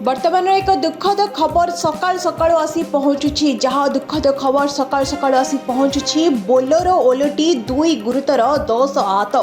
वर्तमान एक दुखद खबर सकाल सकाल आसी पहुंचुछि। जहां दुखद खबर सकाल सकाल आसी पहुंचुछि, बोलेरो ओलटी दुई गुरुतर 10 आहत।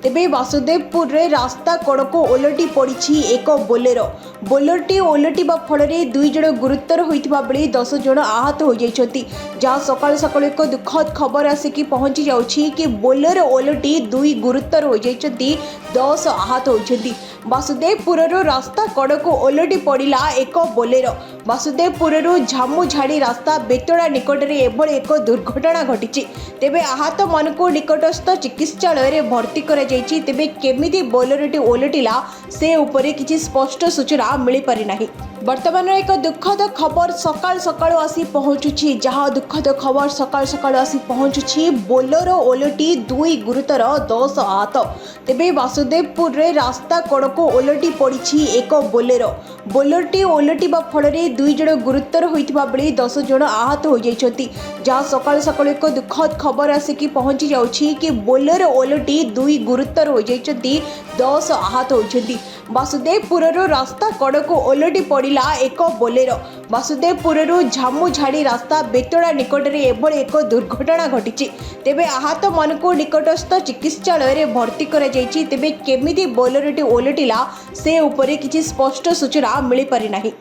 तेबे वासुदेवपुर रे रास्ता कड़क ओलटी पड़ी एक बोलेरो। बोलेरोटी ओलटिबा फल दुई जन गुरुतर होइतिबा बेले 10 जन आहत हो जाइछथि। जहां सकाल सकाल एक दुखद खबर आसिकी पहुंची जाउछि कि बोलेरो ओलटी दुई गुरुतर हो जाइछथि, 10 आहत होइछथि। वासुदेवपुर रास्ता कड़क ओलटी पड़ा एक बोलेरो। वासुदेवपुर झामुझाड़ी रास्ता बेतड़ा निकट में एभली एक दुर्घटना घटी। तेबे आहत मन को निकटस्थ चिकित्सालय भर्ती करा जायछि। तेबे केमिति बोलेरोटी ओलटिला से उपरे किछि स्पष्ट सूचना मिल पारि नाही। वर्तमान एक दुखद खबर सकाल सकाल आसी पहुंचुछि। जहां दुखद खबर सकाल सकाल आसी पहुंचुछि, बोलेरो ओलटी दुई गुरुतर 10 आहत। तेबे वासुदेवपुर रे रास्ता कड़क ओलटी पड़ी एक बोलेरो। बोलेरोटी ओलटिबा फल दुई जन गुरुतर होइतिबा बेले 10 जन आहत हो जाइछथि। जहां सकाल सकाल एक दुखद खबर आसिकी पहुंची जाउछि कि बोलेरो ओलटी दुई गुरुतर हो जाइछथि, 10 आहत होइछथि। वासुदेवपुर रास्ता कड़क ओलटी पड़ा एक बोलेरो। वासुदेवपुर झामुझाड़ी रास्ता बेतड़ा निकट में एभली एक दुर्घटना घटी। तेबे आहत मन को निकटस्थ चिकित्सालय भर्ती करा जायछि। तेबे केमिति बोलेरोटी ओलटिला से उपरे किछि स्पष्ट सूचना मिल पारि नाही।